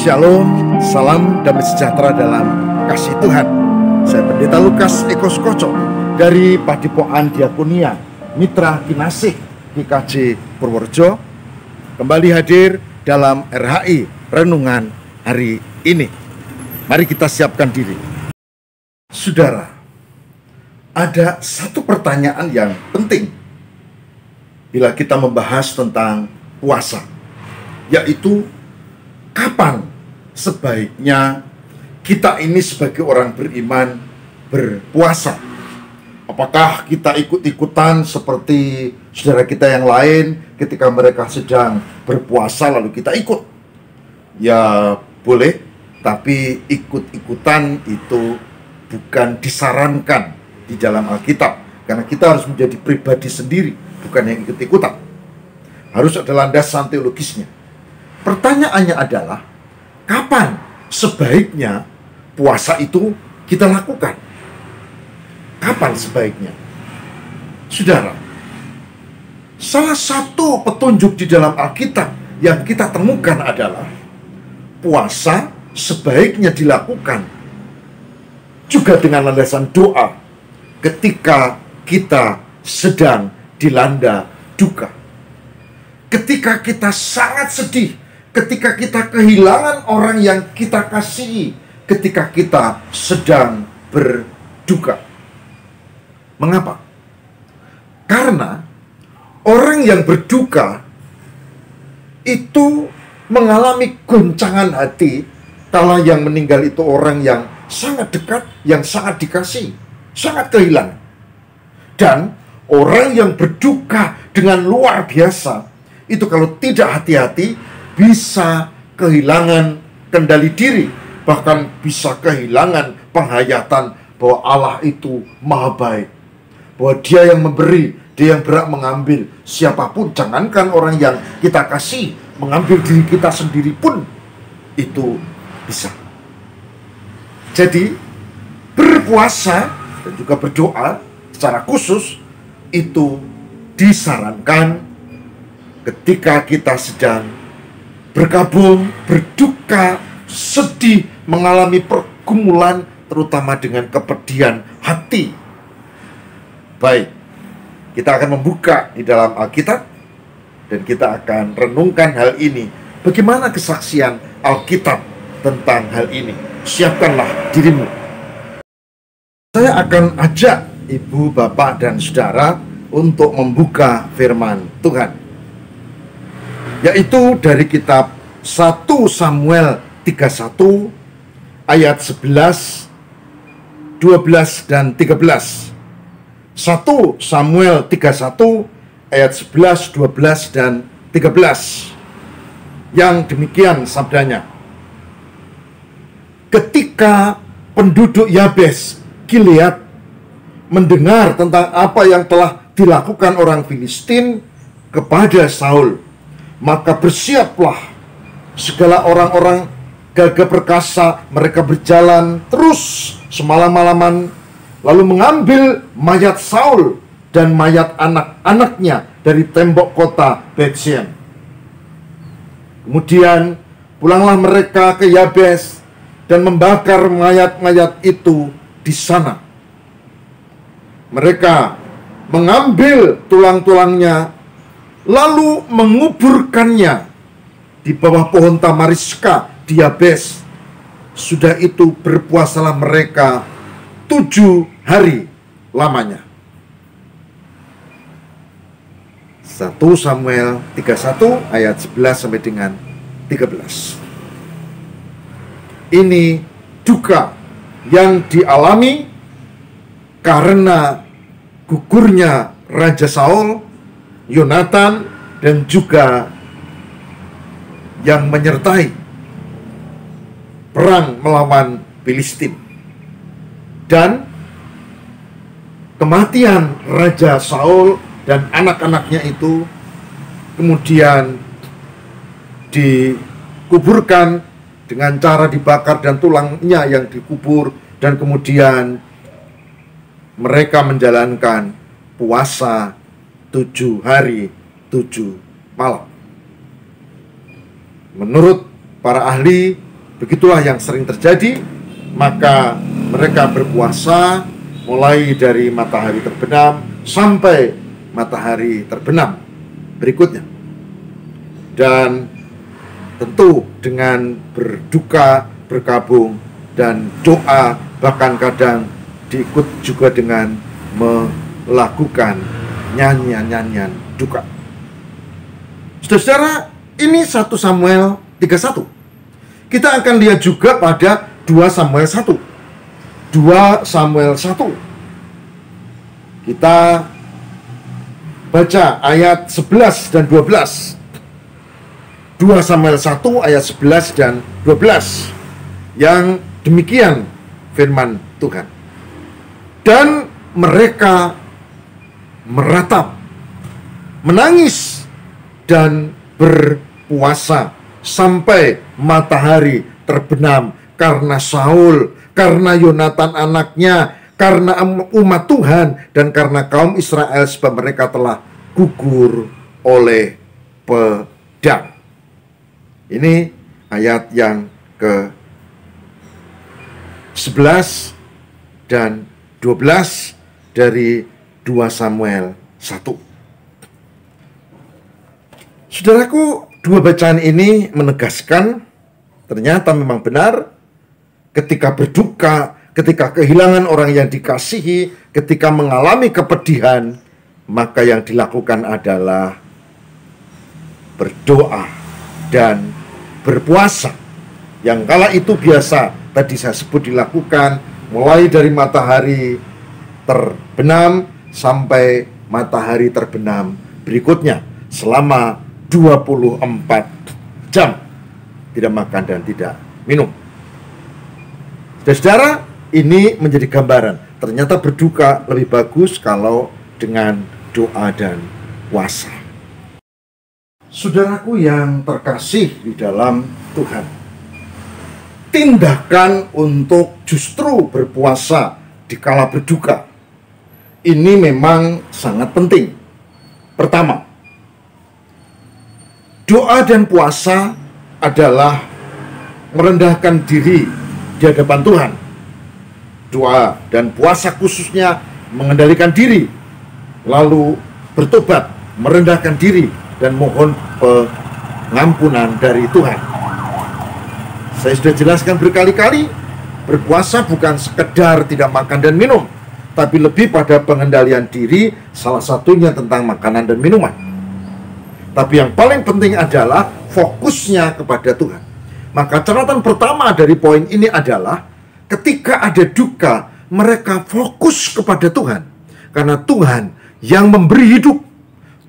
Shalom, salam damai sejahtera dalam kasih Tuhan. Saya Pendeta Lukas Eko Skoco dari Padipokan Diakonia Mitra Kinasih GKJ Purworejo, kembali hadir dalam RHI Renungan hari ini. Mari kita siapkan diri. Saudara, ada satu pertanyaan yang penting bila kita membahas tentang puasa, yaitu kapan sebaiknya kita ini sebagai orang beriman berpuasa? Apakah kita ikut-ikutan seperti saudara kita yang lain ketika mereka sedang berpuasa lalu kita ikut? Ya boleh, tapi ikut-ikutan itu bukan disarankan di dalam Alkitab, karena kita harus menjadi pribadi sendiri, bukan yang ikut-ikutan. Harus ada landasan teologisnya. Pertanyaannya adalah, kapan sebaiknya puasa itu kita lakukan? Kapan sebaiknya? Saudara, salah satu petunjuk di dalam Alkitab yang kita temukan adalah puasa sebaiknya dilakukan juga dengan landasan doa ketika kita sedang dilanda duka. Ketika kita sangat sedih, ketika kita kehilangan orang yang kita kasihi, ketika kita sedang berduka. Mengapa? Karena orang yang berduka itu mengalami goncangan hati kalau yang meninggal itu orang yang sangat dekat, yang sangat dikasihi, sangat kehilangan. Dan orang yang berduka dengan luar biasa itu kalau tidak hati-hati bisa kehilangan kendali diri, bahkan bisa kehilangan penghayatan bahwa Allah itu maha baik, bahwa dia yang memberi, dia yang berhak mengambil. Siapapun, jangankan orang yang kita kasih, mengambil diri kita sendiri pun itu bisa. Jadi berpuasa dan juga berdoa secara khusus itu disarankan ketika kita sedang berkabung, berduka, sedih, mengalami pergumulan, terutama dengan kepedihan hati. Baik, kita akan membuka di dalam Alkitab dan kita akan renungkan hal ini. Bagaimana kesaksian Alkitab tentang hal ini? Siapkanlah dirimu. Saya akan ajak ibu, bapak, dan saudara untuk membuka firman Tuhan, yaitu dari kitab 1 Samuel 31 ayat 11, 12, dan 13. 1 Samuel 31 ayat 11, 12, dan 13. Yang demikian sabdanya. Ketika penduduk Yabes Gilead mendengar tentang apa yang telah dilakukan orang Filistin kepada Saul, maka bersiaplah segala orang-orang gagah perkasa. Mereka berjalan terus semalam-malaman, lalu mengambil mayat Saul dan mayat anak-anaknya dari tembok kota Betshem. Kemudian pulanglah mereka ke Yabes dan membakar mayat-mayat itu di sana. Mereka mengambil tulang-tulangnya lalu menguburkannya di bawah pohon tamariska di Yabes. Sudah itu berpuasalah mereka 7 hari lamanya. 1 Samuel 31 ayat 11 sampai dengan 13. Ini duka yang dialami karena gugurnya Raja Saul, Yonatan, dan juga yang menyertai perang melawan Filistin. Dan kematian Raja Saul dan anak-anaknya itu kemudian dikuburkan dengan cara dibakar dan tulangnya yang dikubur, dan kemudian mereka menjalankan puasa 7 hari 7 malam. Menurut para ahli, Begitulah yang sering terjadi. Maka mereka berpuasa mulai dari matahari terbenam sampai matahari terbenam berikutnya. Dan tentu dengan berduka, berkabung, dan doa, bahkan kadang diikut juga dengan melakukan nyanyian-nyanyian duka. Saudara-saudara, ini 1 Samuel 31. Kita akan lihat juga pada 2 Samuel 1. 2 Samuel 1. Kita baca ayat 11 dan 12. 2 Samuel 1 ayat 11 dan 12. Yang demikian firman Tuhan. Dan mereka meratap, menangis, dan berpuasa sampai matahari terbenam karena Saul, karena Yonatan anaknya, karena umat Tuhan, dan karena kaum Israel, sebab mereka telah gugur oleh pedang. Ini ayat yang ke-11 dan 12 dari 2 Samuel 1. Saudaraku, dua bacaan ini menegaskan ternyata memang benar ketika berduka, ketika kehilangan orang yang dikasihi, ketika mengalami kepedihan, maka yang dilakukan adalah berdoa dan berpuasa. Yang kala itu biasa tadi saya sebut dilakukan mulai dari matahari terbenam sampai matahari terbenam berikutnya selama 24 jam tidak makan dan tidak minum. Saudara, ini menjadi gambaran. Ternyata berduka lebih bagus kalau dengan doa dan puasa. Saudaraku yang terkasih di dalam Tuhan, tindakan untuk justru berpuasa di kala berduka ini memang sangat penting. Pertama, doa dan puasa adalah merendahkan diri di hadapan Tuhan. Doa dan puasa khususnya mengendalikan diri, lalu bertobat, merendahkan diri, dan mohon pengampunan dari Tuhan. Saya sudah jelaskan berkali-kali, berpuasa bukan sekedar tidak makan dan minum, tapi lebih pada pengendalian diri, salah satunya tentang makanan dan minuman. Tapi yang paling penting adalah fokusnya kepada Tuhan. Maka catatan pertama dari poin ini adalah ketika ada duka, mereka fokus kepada Tuhan. Karena Tuhan yang memberi hidup,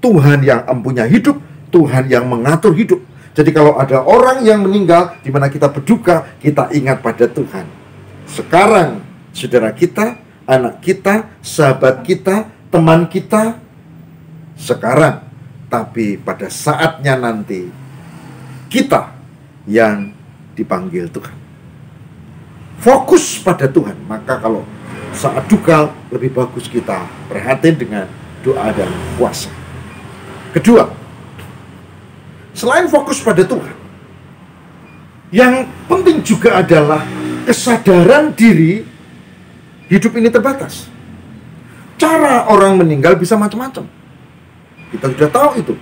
Tuhan yang mempunyai hidup, Tuhan yang mengatur hidup. Jadi kalau ada orang yang meninggal, di mana kita berduka, kita ingat pada Tuhan. Sekarang, saudara kita, anak kita, sahabat kita, teman kita, sekarang. Tapi pada saatnya nanti, kita yang dipanggil Tuhan. Fokus pada Tuhan. Maka kalau saat duka, lebih bagus kita prihatin dengan doa dan puasa. Kedua, selain fokus pada Tuhan, yang penting juga adalah kesadaran diri hidup ini terbatas. Cara orang meninggal bisa macam-macam. Kita sudah tahu itu.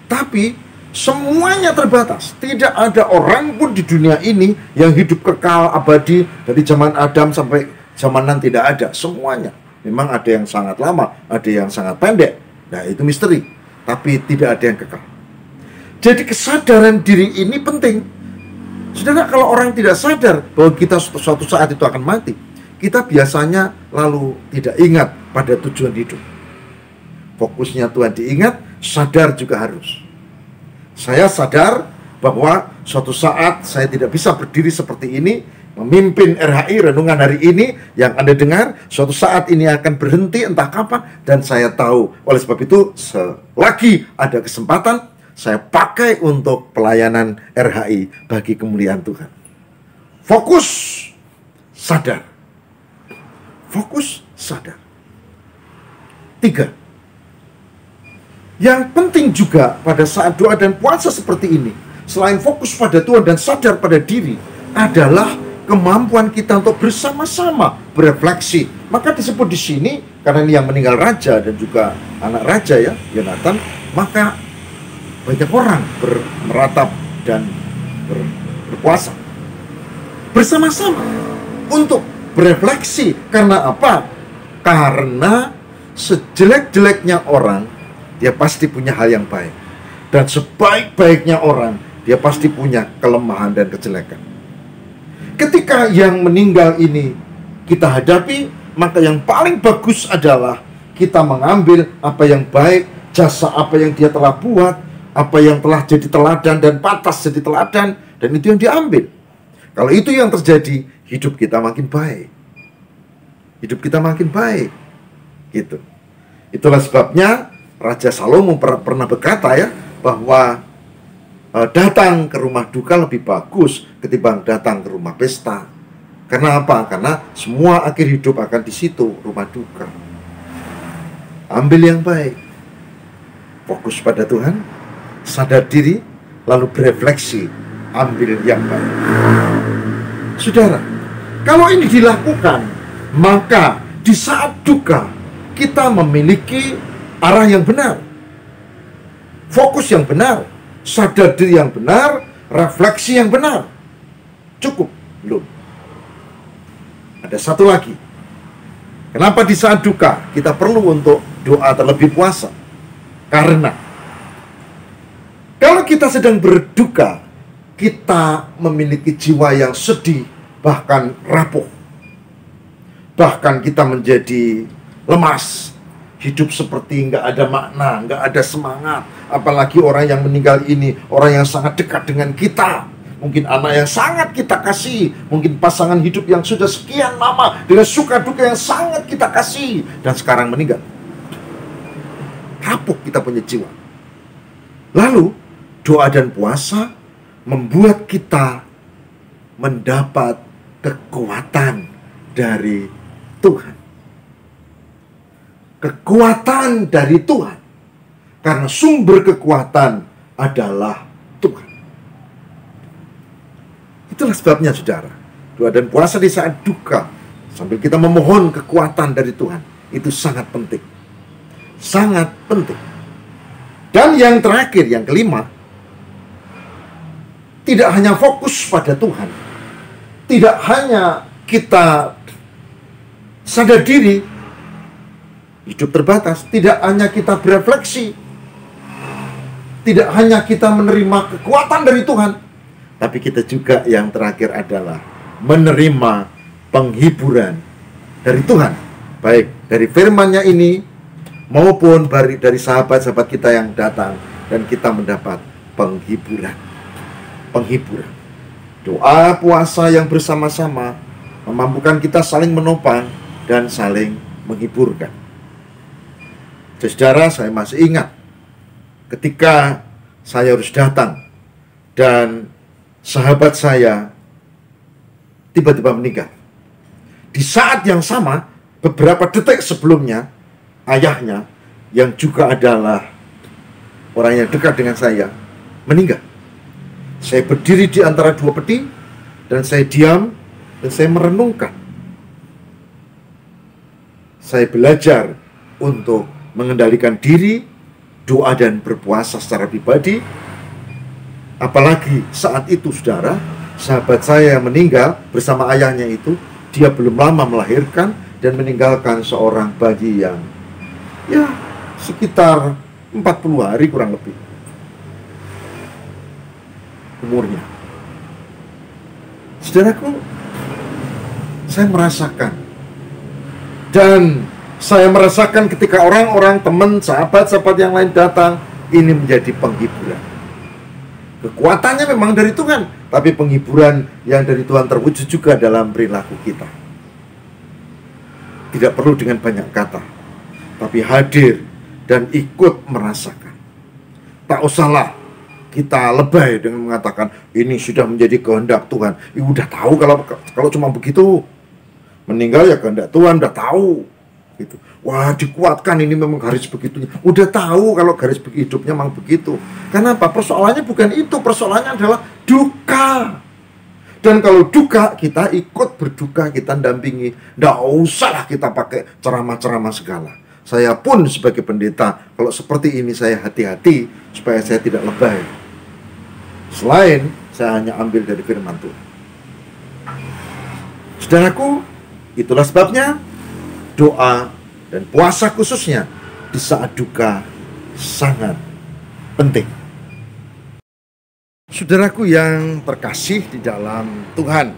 Tapi semuanya terbatas. Tidak ada orang pun di dunia ini yang hidup kekal abadi dari zaman Adam sampai zaman nan, tidak ada. Semuanya. Memang ada yang sangat lama, ada yang sangat pendek. Nah, itu misteri. Tapi tidak ada yang kekal. Jadi kesadaran diri ini penting. Saudara, kalau orang tidak sadar bahwa kita suatu saat itu akan mati, kita biasanya lalu tidak ingat pada tujuan hidup. Fokusnya Tuhan diingat, sadar juga harus. Saya sadar bahwa suatu saat saya tidak bisa berdiri seperti ini, memimpin RHI renungan hari ini yang Anda dengar, suatu saat ini akan berhenti entah kapan, dan saya tahu. Oleh sebab itu, selagi ada kesempatan, saya pakai untuk pelayanan RHI bagi kemuliaan Tuhan. Fokus, sadar. Fokus, sadar. 3. Yang penting juga pada saat doa dan puasa seperti ini, selain fokus pada Tuhan dan sadar pada diri, adalah kemampuan kita untuk bersama-sama berefleksi. Maka disebut di sini, karena ini yang meninggal raja dan juga anak raja ya, Yonatan, maka banyak orang meratap dan berpuasa bersama-sama untuk berefleksi. Karena apa? Karena sejelek-jeleknya orang, dia pasti punya hal yang baik. Dan sebaik-baiknya orang, dia pasti punya kelemahan dan kejelekan. Ketika yang meninggal ini kita hadapi, maka yang paling bagus adalah kita mengambil apa yang baik, jasa apa yang dia telah buat, apa yang telah jadi teladan dan pantas jadi teladan, dan itu yang diambil. Kalau itu yang terjadi, hidup kita makin baik. Hidup kita makin baik. Gitu. Itulah sebabnya Raja Salomo pernah berkata ya, bahwa datang ke rumah duka lebih bagus ketimbang datang ke rumah pesta. Karena apa? Karena semua akhir hidup akan di situ, rumah duka. Ambil yang baik, fokus pada Tuhan, sadar diri, lalu berefleksi, ambil yang baik. Saudara, kalau ini dilakukan, maka di saat duka kita memiliki arah yang benar, fokus yang benar, sadar diri yang benar, refleksi yang benar. Cukup? Belum. Ada satu lagi. Kenapa di saat duka kita perlu untuk doa terlebih puasa? Karena kalau kita sedang berduka, kita memiliki jiwa yang sedih, bahkan rapuh. Bahkan kita menjadi lemas, hidup seperti nggak ada makna, nggak ada semangat. Apalagi orang yang meninggal ini, orang yang sangat dekat dengan kita. Mungkin anak yang sangat kita kasih, mungkin pasangan hidup yang sudah sekian lama dengan suka duka yang sangat kita kasih, dan sekarang meninggal. Rapuh kita punya jiwa. Lalu doa dan puasa membuat kita mendapat kekuatan dari Tuhan. Kekuatan dari Tuhan. Karena sumber kekuatan adalah Tuhan. Itulah sebabnya saudara, doa dan puasa di saat duka sambil kita memohon kekuatan dari Tuhan, itu sangat penting. Sangat penting. Dan yang terakhir, yang kelima, tidak hanya fokus pada Tuhan, tidak hanya kita sadar diri, hidup terbatas, tidak hanya kita berefleksi, tidak hanya kita menerima kekuatan dari Tuhan, tapi kita juga yang terakhir adalah menerima penghiburan dari Tuhan, baik dari firman-Nya ini maupun dari sahabat-sahabat kita yang datang, dan kita mendapat penghiburan. Penghiburan. Doa puasa yang bersama-sama memampukan kita saling menopang dan saling menghiburkan. Saudara, saya masih ingat ketika saya harus datang dan sahabat saya tiba-tiba meninggal. Di saat yang sama, beberapa detik sebelumnya, ayahnya yang juga adalah orang yang dekat dengan saya meninggal. Saya berdiri di antara dua peti dan saya diam dan saya merenungkan. Saya belajar untuk mengendalikan diri, doa dan berpuasa secara pribadi. Apalagi saat itu saudara, sahabat saya yang meninggal bersama ayahnya itu, dia belum lama melahirkan dan meninggalkan seorang bayi yang ya sekitar 40 hari kurang lebih umurnya. Saudaraku, saya merasakan, dan saya merasakan ketika orang-orang, teman, sahabat-sahabat yang lain datang, ini menjadi penghiburan. Kekuatannya memang dari Tuhan, tapi penghiburan yang dari Tuhan terwujud juga dalam perilaku kita. Tidak perlu dengan banyak kata, tapi hadir dan ikut merasakan. Tak usahlah kita lebay dengan mengatakan ini sudah menjadi kehendak Tuhan. Ya udah tahu kalau cuma begitu. Meninggal ya kehendak Tuhan, udah tahu. Gitu. Wah, dikuatkan, ini memang garis begitunya. Udah tahu kalau garis hidupnya memang begitu. Kenapa? Persoalannya bukan itu, persoalannya adalah duka. Dan kalau duka, kita ikut berduka, kita dampingi. Nggak usahlah kita pakai ceramah-ceramah segala. Saya pun sebagai pendeta, kalau seperti ini saya hati-hati supaya saya tidak lebay. Selain saya hanya ambil dari firman Tuhan. Saudaraku, itulah sebabnya doa dan puasa khususnya di saat duka sangat penting. Saudaraku yang terkasih di dalam Tuhan,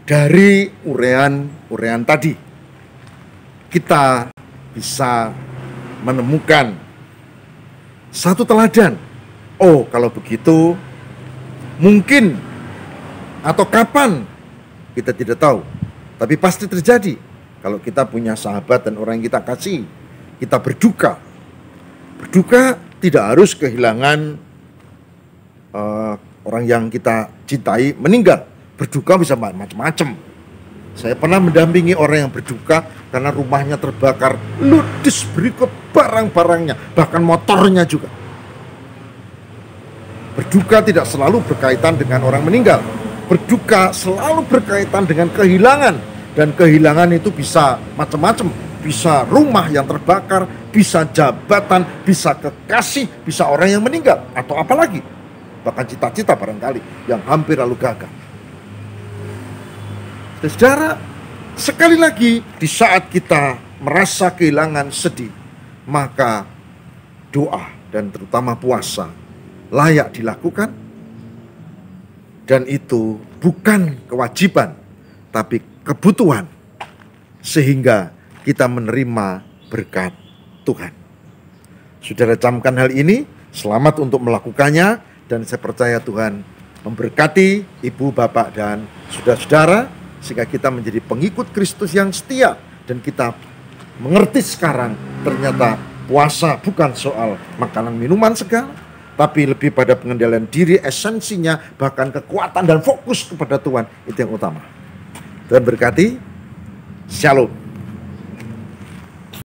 dari urean tadi kita bisa menemukan satu teladan. Oh, kalau begitu mungkin atau kapan kita tidak tahu, tapi pasti terjadi kalau kita punya sahabat dan orang yang kita kasih. Kita berduka. Berduka tidak harus kehilangan orang yang kita cintai meninggal. Berduka bisa macam-macam. Saya pernah mendampingi orang yang berduka karena rumahnya terbakar ludes berikut barang-barangnya, bahkan motornya juga. Berduka tidak selalu berkaitan dengan orang meninggal. Berduka selalu berkaitan dengan kehilangan, dan kehilangan itu bisa macam-macam. Bisa rumah yang terbakar, bisa jabatan, bisa kekasih, bisa orang yang meninggal, atau apalagi bahkan cita-cita barangkali yang hampir lalu gagal. Saudara, sekali lagi di saat kita merasa kehilangan, sedih, maka doa dan terutama puasa layak dilakukan. Dan itu bukan kewajiban, tapi kebutuhan, sehingga kita menerima berkat Tuhan. Saudara camkan hal ini, selamat untuk melakukannya, dan saya percaya Tuhan memberkati ibu, bapak, dan saudara-saudara, sehingga kita menjadi pengikut Kristus yang setia, dan kita mengerti sekarang ternyata puasa bukan soal makanan minuman segala, tapi lebih pada pengendalian diri, esensinya, bahkan kekuatan dan fokus kepada Tuhan, itu yang utama. Tuhan berkati. Shalom.